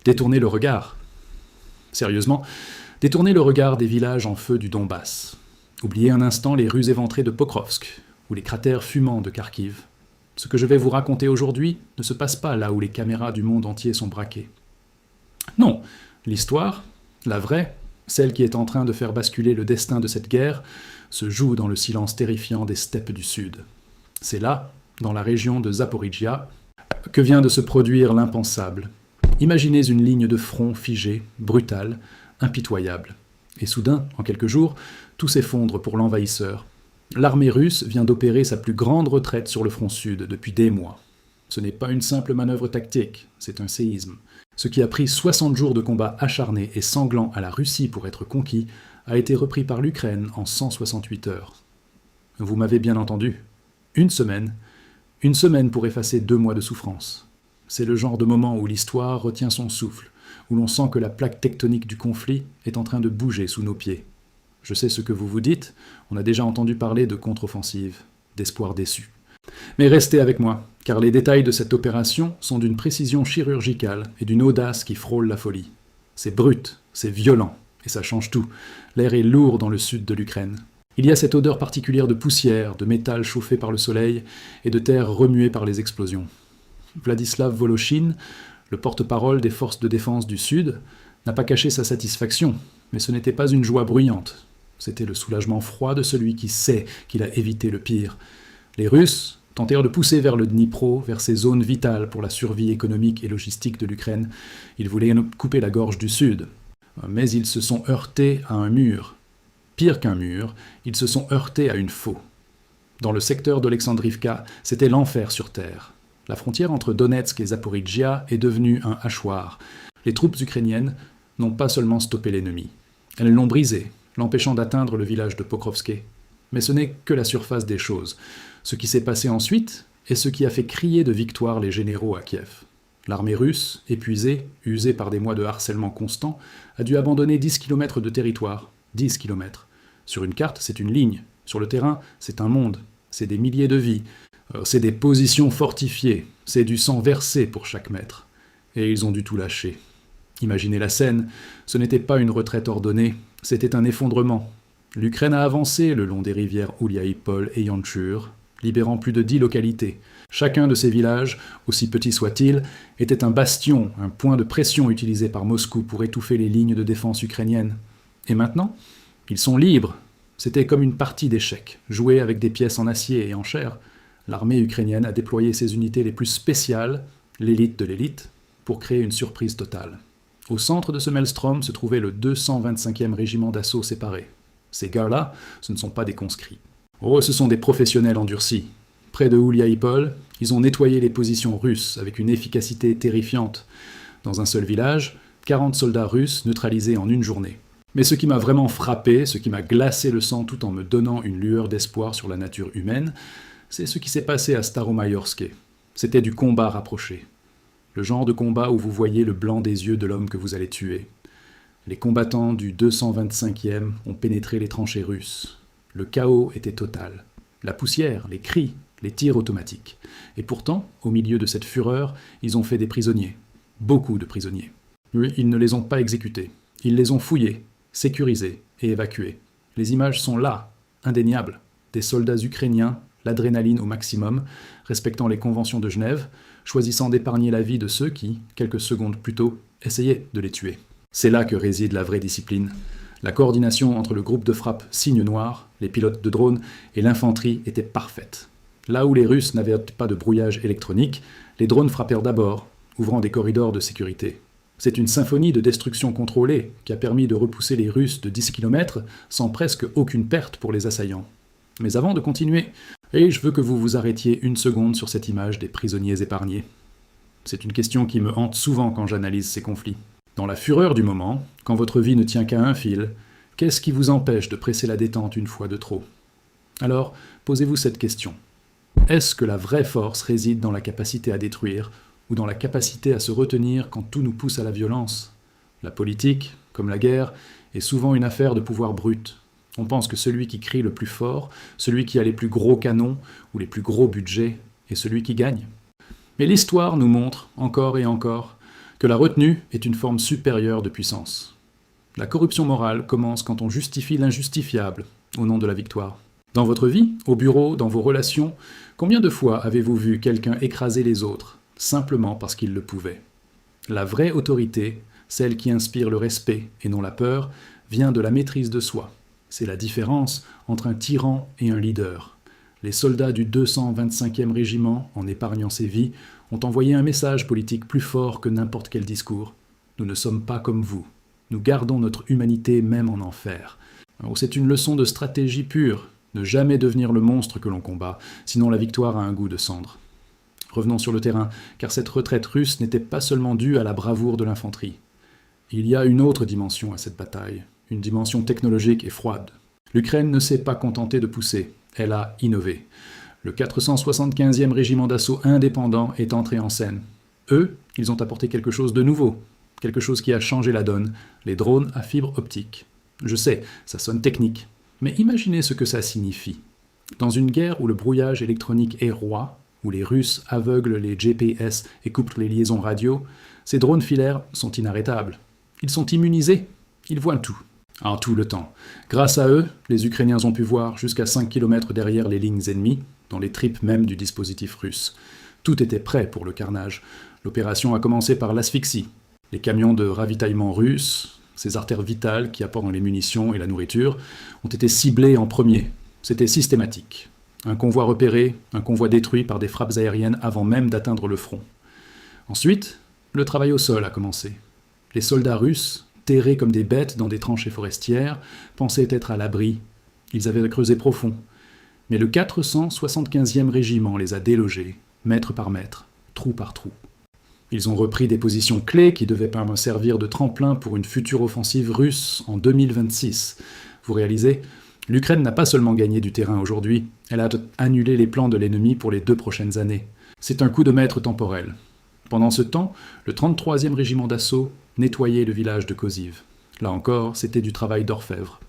Détournez le regard. Sérieusement, détournez le regard des villages en feu du Donbass. Oubliez un instant les rues éventrées de Pokrovsk ou les cratères fumants de Kharkiv. Ce que je vais vous raconter aujourd'hui ne se passe pas là où les caméras du monde entier sont braquées. Non, l'histoire, la vraie, celle qui est en train de faire basculer le destin de cette guerre, se joue dans le silence terrifiant des steppes du Sud. C'est là, dans la région de Zaporijia, que vient de se produire l'impensable. Imaginez une ligne de front figée, brutale, impitoyable. Et soudain, en quelques jours, tout s'effondre pour l'envahisseur. L'armée russe vient d'opérer sa plus grande retraite sur le front sud depuis des mois. Ce n'est pas une simple manœuvre tactique, c'est un séisme. Ce qui a pris 60 jours de combats acharnés et sanglants à la Russie pour être conquis a été repris par l'Ukraine en 168 heures. Vous m'avez bien entendu. Une semaine pour effacer 2 mois de souffrance. C'est le genre de moment où l'histoire retient son souffle, où l'on sent que la plaque tectonique du conflit est en train de bouger sous nos pieds. Je sais ce que vous vous dites, on a déjà entendu parler de contre-offensive, d'espoir déçu. Mais restez avec moi, car les détails de cette opération sont d'une précision chirurgicale et d'une audace qui frôle la folie. C'est brut, c'est violent, et ça change tout. L'air est lourd dans le sud de l'Ukraine. Il y a cette odeur particulière de poussière, de métal chauffé par le soleil et de terre remuée par les explosions. Vladislav Voloshin, le porte-parole des forces de défense du Sud, n'a pas caché sa satisfaction, mais ce n'était pas une joie bruyante. C'était le soulagement froid de celui qui sait qu'il a évité le pire. Les Russes tentèrent de pousser vers le Dnipro, vers ces zones vitales pour la survie économique et logistique de l'Ukraine. Ils voulaient couper la gorge du Sud. Mais ils se sont heurtés à un mur. Pire qu'un mur, ils se sont heurtés à une faux. Dans le secteur d'Olexandrivka, c'était l'enfer sur terre. La frontière entre Donetsk et Zaporijia est devenue un hachoir. Les troupes ukrainiennes n'ont pas seulement stoppé l'ennemi. Elles l'ont brisé, l'empêchant d'atteindre le village de Pokrovsk. Mais ce n'est que la surface des choses. Ce qui s'est passé ensuite est ce qui a fait crier de victoire les généraux à Kiev. L'armée russe, épuisée, usée par des mois de harcèlement constant, a dû abandonner 10 km de territoire. 10 km. Sur une carte, c'est une ligne. Sur le terrain, c'est un monde. C'est des milliers de vies. C'est des positions fortifiées. C'est du sang versé pour chaque mètre. Et ils ont dû tout lâcher. Imaginez la scène. Ce n'était pas une retraite ordonnée. C'était un effondrement. L'Ukraine a avancé le long des rivières Ouliaïpol et Yantchur, libérant plus de 10 localités. Chacun de ces villages, aussi petits soient-ils, était un bastion, un point de pression utilisé par Moscou pour étouffer les lignes de défense ukrainiennes. Et maintenant, ils sont libres. C'était comme une partie d'échecs, jouée avec des pièces en acier et en chair. L'armée ukrainienne a déployé ses unités les plus spéciales, l'élite de l'élite, pour créer une surprise totale. Au centre de ce maelstrom se trouvait le 225e régiment d'assaut séparé. Ces gars-là, ce ne sont pas des conscrits. Oh, ce sont des professionnels endurcis. Près de Ouliaïpol, ils ont nettoyé les positions russes avec une efficacité terrifiante. Dans un seul village, 40 soldats russes neutralisés en une journée. Mais ce qui m'a vraiment frappé, ce qui m'a glacé le sang tout en me donnant une lueur d'espoir sur la nature humaine, c'est ce qui s'est passé à Staromayorsk. C'était du combat rapproché. Le genre de combat où vous voyez le blanc des yeux de l'homme que vous allez tuer. Les combattants du 225e ont pénétré les tranchées russes. Le chaos était total. La poussière, les cris, les tirs automatiques. Et pourtant, au milieu de cette fureur, ils ont fait des prisonniers. Beaucoup de prisonniers. Oui, ils ne les ont pas exécutés. Ils les ont fouillés, sécurisés et évacués. Les images sont là, indéniables. Des soldats ukrainiens, l'adrénaline au maximum, respectant les conventions de Genève, choisissant d'épargner la vie de ceux qui, quelques secondes plus tôt, essayaient de les tuer. C'est là que réside la vraie discipline. La coordination entre le groupe de frappe Cygne Noir, les pilotes de drones et l'infanterie était parfaite. Là où les Russes n'avaient pas de brouillage électronique, les drones frappèrent d'abord, ouvrant des corridors de sécurité. C'est une symphonie de destruction contrôlée qui a permis de repousser les Russes de 10 km sans presque aucune perte pour les assaillants. Mais avant de continuer, je veux que vous vous arrêtiez une seconde sur cette image des prisonniers épargnés. C'est une question qui me hante souvent quand j'analyse ces conflits. Dans la fureur du moment, quand votre vie ne tient qu'à un fil, qu'est-ce qui vous empêche de presser la détente une fois de trop ? Alors, posez-vous cette question. Est-ce que la vraie force réside dans la capacité à détruire ou dans la capacité à se retenir quand tout nous pousse à la violence ? La politique, comme la guerre, est souvent une affaire de pouvoir brut. On pense que celui qui crie le plus fort, celui qui a les plus gros canons ou les plus gros budgets, est celui qui gagne. Mais l'histoire nous montre, encore et encore, que la retenue est une forme supérieure de puissance. La corruption morale commence quand on justifie l'injustifiable au nom de la victoire. Dans votre vie, au bureau, dans vos relations, combien de fois avez-vous vu quelqu'un écraser les autres, simplement parce qu'il le pouvait? La vraie autorité, celle qui inspire le respect et non la peur, vient de la maîtrise de soi. C'est la différence entre un tyran et un leader. Les soldats du 225e régiment, en épargnant ses vies, ont envoyé un message politique plus fort que n'importe quel discours. Nous ne sommes pas comme vous. Nous gardons notre humanité même en enfer. Alors, c'est une leçon de stratégie pure. Ne jamais devenir le monstre que l'on combat, sinon la victoire a un goût de cendre. Revenons sur le terrain, car cette retraite russe n'était pas seulement due à la bravoure de l'infanterie. Il y a une autre dimension à cette bataille, une dimension technologique et froide. L'Ukraine ne s'est pas contentée de pousser, elle a innové. Le 475e régiment d'assaut indépendant est entré en scène. Eux, ils ont apporté quelque chose de nouveau, quelque chose qui a changé la donne, les drones à fibre optique. Je sais, ça sonne technique. Mais imaginez ce que ça signifie. Dans une guerre où le brouillage électronique est roi, où les Russes aveuglent les GPS et coupent les liaisons radio, ces drones filaires sont inarrêtables. Ils sont immunisés, ils voient tout, en tout le temps. Grâce à eux, les Ukrainiens ont pu voir jusqu'à 5 km derrière les lignes ennemies, dans les tripes même du dispositif russe. Tout était prêt pour le carnage. L'opération a commencé par l'asphyxie. Les camions de ravitaillement russes, ces artères vitales qui apportent les munitions et la nourriture, ont été ciblés en premier. C'était systématique. Un convoi repéré, un convoi détruit par des frappes aériennes avant même d'atteindre le front. Ensuite, le travail au sol a commencé. Les soldats russes, terrés comme des bêtes dans des tranchées forestières, pensaient être à l'abri. Ils avaient creusé profond. Mais le 475e régiment les a délogés, mètre par mètre, trou par trou. Ils ont repris des positions clés qui devaient servir de tremplin pour une future offensive russe en 2026. Vous réalisez, l'Ukraine n'a pas seulement gagné du terrain aujourd'hui, elle a annulé les plans de l'ennemi pour les 2 prochaines années. C'est un coup de maître temporel. Pendant ce temps, le 33e régiment d'assaut nettoyait le village de Koziv. Là encore, c'était du travail d'orfèvre.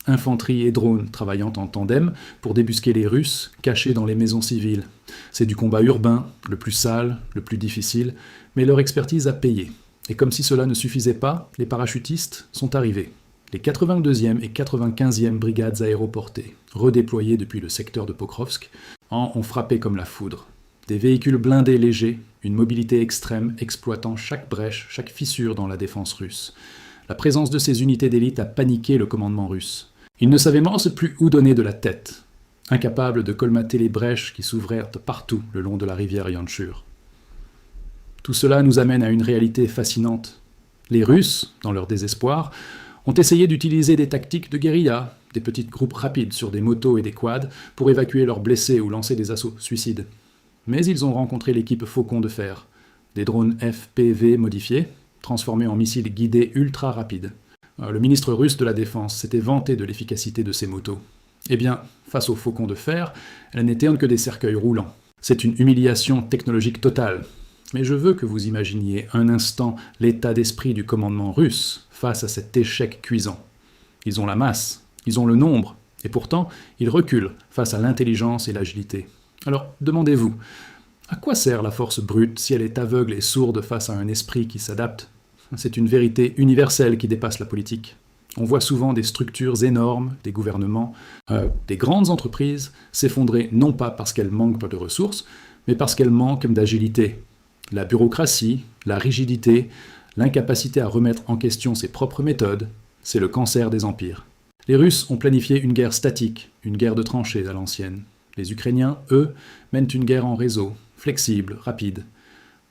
Infanterie et drones travaillant en tandem pour débusquer les Russes cachés dans les maisons civiles. C'est du combat urbain, le plus sale, le plus difficile, mais leur expertise a payé. Et comme si cela ne suffisait pas, les parachutistes sont arrivés. Les 82e et 95e brigades aéroportées, redéployées depuis le secteur de Pokrovsk, ont frappé comme la foudre. Des véhicules blindés légers, une mobilité extrême exploitant chaque brèche, chaque fissure dans la défense russe. La présence de ces unités d'élite a paniqué le commandement russe. Ils ne savaient plus où donner de la tête, incapables de colmater les brèches qui s'ouvrirent partout le long de la rivière Yanchur. Tout cela nous amène à une réalité fascinante. Les Russes, dans leur désespoir, ont essayé d'utiliser des tactiques de guérilla, des petits groupes rapides sur des motos et des quads pour évacuer leurs blessés ou lancer des assauts suicides. Mais ils ont rencontré l'équipe Faucon de fer, des drones FPV modifiés, transformés en missiles guidés ultra rapides. Le ministre russe de la Défense s'était vanté de l'efficacité de ces motos. Eh bien, face aux Faucons de fer, elles n'étaient que des cercueils roulants. C'est une humiliation technologique totale. Mais je veux que vous imaginiez un instant l'état d'esprit du commandement russe face à cet échec cuisant. Ils ont la masse, ils ont le nombre, et pourtant, ils reculent face à l'intelligence et l'agilité. Alors, demandez-vous, à quoi sert la force brute si elle est aveugle et sourde face à un esprit qui s'adapte ? C'est une vérité universelle qui dépasse la politique. On voit souvent des structures énormes, des gouvernements, des grandes entreprises s'effondrer non pas parce qu'elles manquent de ressources, mais parce qu'elles manquent d'agilité. La bureaucratie, la rigidité, l'incapacité à remettre en question ses propres méthodes, c'est le cancer des empires. Les Russes ont planifié une guerre statique, une guerre de tranchées à l'ancienne. Les Ukrainiens, eux, mènent une guerre en réseau, flexible, rapide.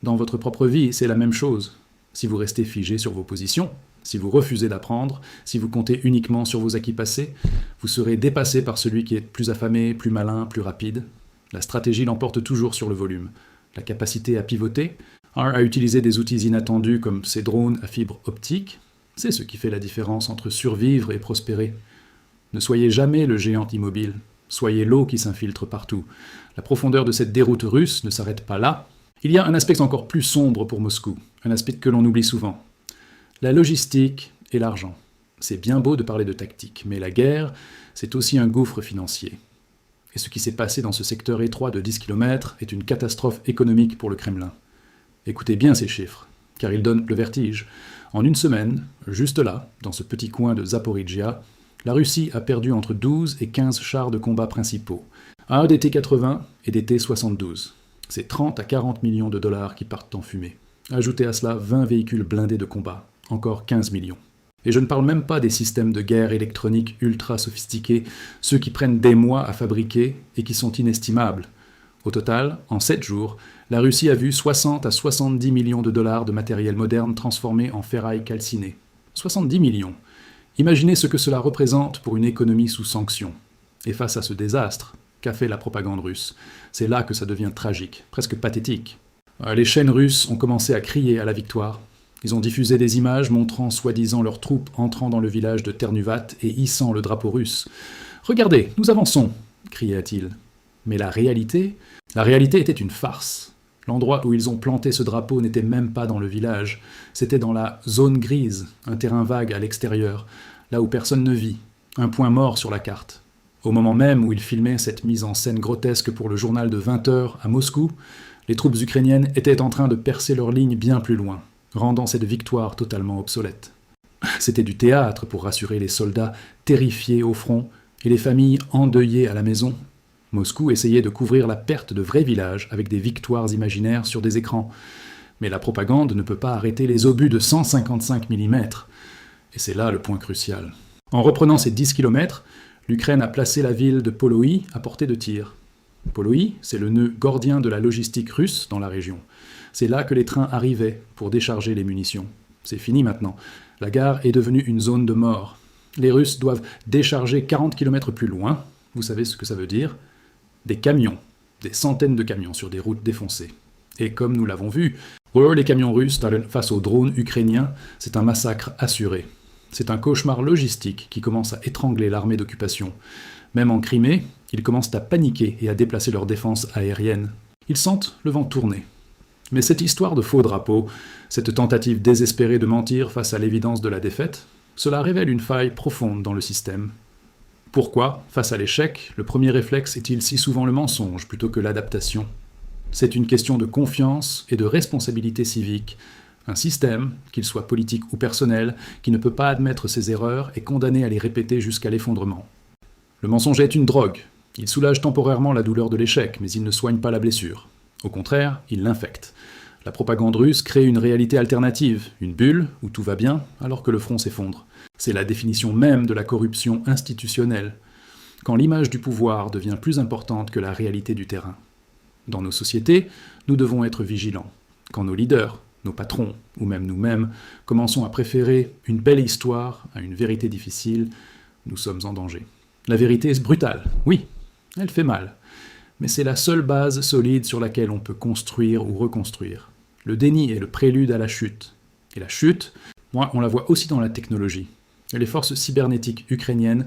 Dans votre propre vie, c'est la même chose. Si vous restez figé sur vos positions, si vous refusez d'apprendre, si vous comptez uniquement sur vos acquis passés, vous serez dépassé par celui qui est plus affamé, plus malin, plus rapide. La stratégie l'emporte toujours sur le volume. La capacité à pivoter, à utiliser des outils inattendus comme ces drones à fibre optique, c'est ce qui fait la différence entre survivre et prospérer. Ne soyez jamais le géant immobile, soyez l'eau qui s'infiltre partout. La profondeur de cette déroute russe ne s'arrête pas là. Il y a un aspect encore plus sombre pour Moscou, un aspect que l'on oublie souvent. La logistique et l'argent. C'est bien beau de parler de tactique, mais la guerre, c'est aussi un gouffre financier. Et ce qui s'est passé dans ce secteur étroit de 10 km est une catastrophe économique pour le Kremlin. Écoutez bien ces chiffres. car il donne le vertige. En une semaine, juste là, dans ce petit coin de Zaporijjia, la Russie a perdu entre 12 et 15 chars de combat principaux, un des T-80 et des T-72. C'est 30 à 40 millions de dollars qui partent en fumée. Ajoutez à cela 20 véhicules blindés de combat, encore 15 millions. Et je ne parle même pas des systèmes de guerre électroniques ultra sophistiqués, ceux qui prennent des mois à fabriquer et qui sont inestimables. Au total, en 7 jours, la Russie a vu 60 à 70 millions de dollars de matériel moderne transformé en ferraille calcinée. 70 millions. Imaginez ce que cela représente pour une économie sous sanctions. Et face à ce désastre, qu'a fait la propagande russe? C'est là que ça devient tragique, presque pathétique. Les chaînes russes ont commencé à crier à la victoire. Ils ont diffusé des images montrant soi-disant leurs troupes entrant dans le village de Ternuvat et hissant le drapeau russe. « Regardez, nous avançons !» criait-il. Mais la réalité était une farce. L'endroit où ils ont planté ce drapeau n'était même pas dans le village. C'était dans la zone grise, un terrain vague à l'extérieur, là où personne ne vit, un point mort sur la carte. Au moment même où ils filmaient cette mise en scène grotesque pour le journal de 20 heures à Moscou, les troupes ukrainiennes étaient en train de percer leur ligne bien plus loin, rendant cette victoire totalement obsolète. C'était du théâtre pour rassurer les soldats terrifiés au front et les familles endeuillées à la maison. Moscou essayait de couvrir la perte de vrais villages avec des victoires imaginaires sur des écrans. Mais la propagande ne peut pas arrêter les obus de 155 mm. Et c'est là le point crucial. En reprenant ces 10 km, l'Ukraine a placé la ville de Poloï à portée de tir. Poloï, c'est le nœud gordien de la logistique russe dans la région. C'est là que les trains arrivaient pour décharger les munitions. C'est fini maintenant. La gare est devenue une zone de mort. Les Russes doivent décharger 40 km plus loin. Vous savez ce que ça veut dire ? Des camions, des centaines de camions sur des routes défoncées. Et comme nous l'avons vu, les camions russes face aux drones ukrainiens, c'est un massacre assuré. C'est un cauchemar logistique qui commence à étrangler l'armée d'occupation. Même en Crimée, ils commencent à paniquer et à déplacer leurs défenses aériennes. Ils sentent le vent tourner. Mais cette histoire de faux drapeaux, cette tentative désespérée de mentir face à l'évidence de la défaite, cela révèle une faille profonde dans le système. Pourquoi, face à l'échec, le premier réflexe est-il si souvent le mensonge plutôt que l'adaptation? C'est une question de confiance et de responsabilité civique. Un système, qu'il soit politique ou personnel, qui ne peut pas admettre ses erreurs est condamné à les répéter jusqu'à l'effondrement. Le mensonge est une drogue. Il soulage temporairement la douleur de l'échec, mais il ne soigne pas la blessure. Au contraire, il l'infecte. La propagande russe crée une réalité alternative, une bulle où tout va bien alors que le front s'effondre. C'est la définition même de la corruption institutionnelle, quand l'image du pouvoir devient plus importante que la réalité du terrain. Dans nos sociétés, nous devons être vigilants. Quand nos leaders, nos patrons, ou même nous-mêmes, commençons à préférer une belle histoire à une vérité difficile, nous sommes en danger. La vérité est brutale, oui, elle fait mal, mais c'est la seule base solide sur laquelle on peut construire ou reconstruire. Le déni est le prélude à la chute. Et la chute, on la voit aussi dans la technologie. Et les forces cybernétiques ukrainiennes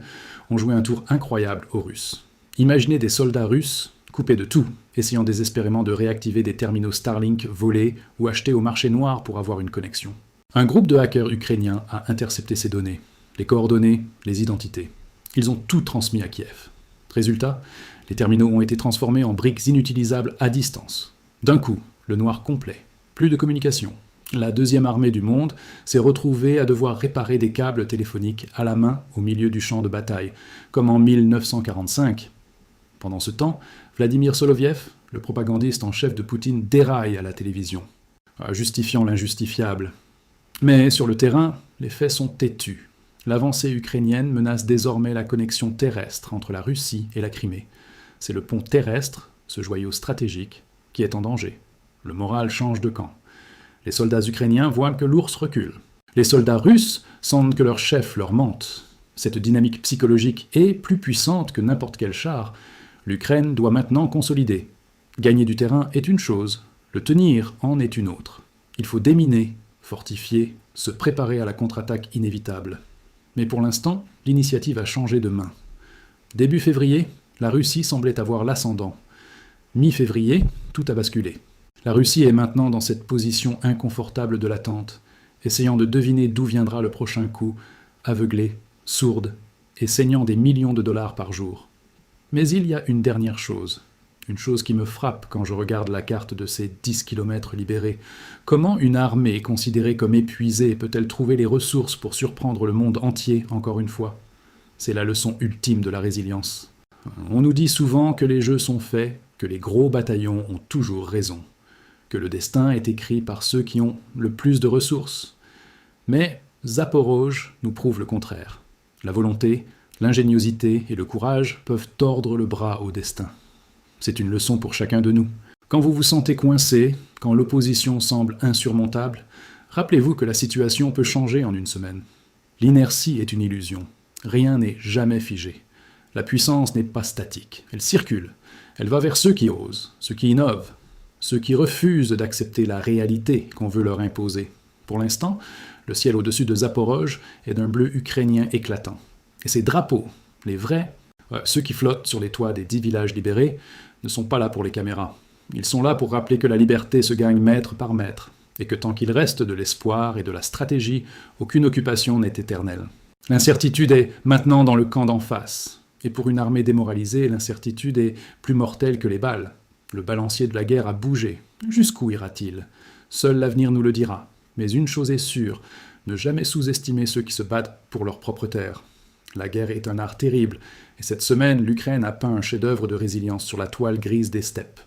ont joué un tour incroyable aux Russes. Imaginez des soldats russes coupés de tout, essayant désespérément de réactiver des terminaux Starlink volés ou achetés au marché noir pour avoir une connexion. Un groupe de hackers ukrainiens a intercepté ces données, les coordonnées, les identités. Ils ont tout transmis à Kiev. Résultat, les terminaux ont été transformés en briques inutilisables à distance. D'un coup, le noir complet. Plus de communication. La deuxième armée du monde s'est retrouvée à devoir réparer des câbles téléphoniques à la main au milieu du champ de bataille, comme en 1945. Pendant ce temps, Vladimir Soloviev, le propagandiste en chef de Poutine, déraille à la télévision, justifiant l'injustifiable. Mais sur le terrain, les faits sont têtus. L'avancée ukrainienne menace désormais la connexion terrestre entre la Russie et la Crimée. C'est le pont terrestre, ce joyau stratégique, qui est en danger. Le moral change de camp. Les soldats ukrainiens voient que l'ours recule. Les soldats russes sentent que leur chef leur mente. Cette dynamique psychologique est plus puissante que n'importe quel char. L'Ukraine doit maintenant consolider. Gagner du terrain est une chose, le tenir en est une autre. Il faut déminer, fortifier, se préparer à la contre-attaque inévitable. Mais pour l'instant, l'initiative a changé de main. Début février, la Russie semblait avoir l'ascendant. Mi-février, tout a basculé. La Russie est maintenant dans cette position inconfortable de l'attente, essayant de deviner d'où viendra le prochain coup, aveuglée, sourde et saignant des millions de dollars par jour. Mais il y a une dernière chose, Une chose qui me frappe quand je regarde la carte de ces 10 kilomètres libérés. Comment une armée considérée comme épuisée peut-elle trouver les ressources pour surprendre le monde entier, encore une fois? C'est la leçon ultime de la résilience. On nous dit souvent que les jeux sont faits, que les gros bataillons ont toujours raison, que le destin est écrit par ceux qui ont le plus de ressources. Mais Zaporozh nous prouve le contraire. La volonté, l'ingéniosité et le courage peuvent tordre le bras au destin. C'est une leçon pour chacun de nous. Quand vous vous sentez coincé, quand l'opposition semble insurmontable, rappelez-vous que la situation peut changer en une semaine. L'inertie est une illusion. Rien n'est jamais figé. La puissance n'est pas statique. Elle circule. Elle va vers ceux qui osent, ceux qui innovent, ceux qui refusent d'accepter la réalité qu'on veut leur imposer. Pour l'instant, le ciel au-dessus de Zaporozh est d'un bleu ukrainien éclatant. Et ces drapeaux, les vrais, ceux qui flottent sur les toits des 10 villages libérés, ne sont pas là pour les caméras. Ils sont là pour rappeler que la liberté se gagne mètre par mètre, et que tant qu'il reste de l'espoir et de la stratégie, aucune occupation n'est éternelle. L'incertitude est maintenant dans le camp d'en face, et pour une armée démoralisée, l'incertitude est plus mortelle que les balles. Le balancier de la guerre a bougé. Jusqu'où ira-t-il? Seul l'avenir nous le dira. Mais une chose est sûre, ne jamais sous-estimer ceux qui se battent pour leur propre terre. La guerre est un art terrible, et cette semaine, l'Ukraine a peint un chef-d'œuvre de résilience sur la toile grise des steppes.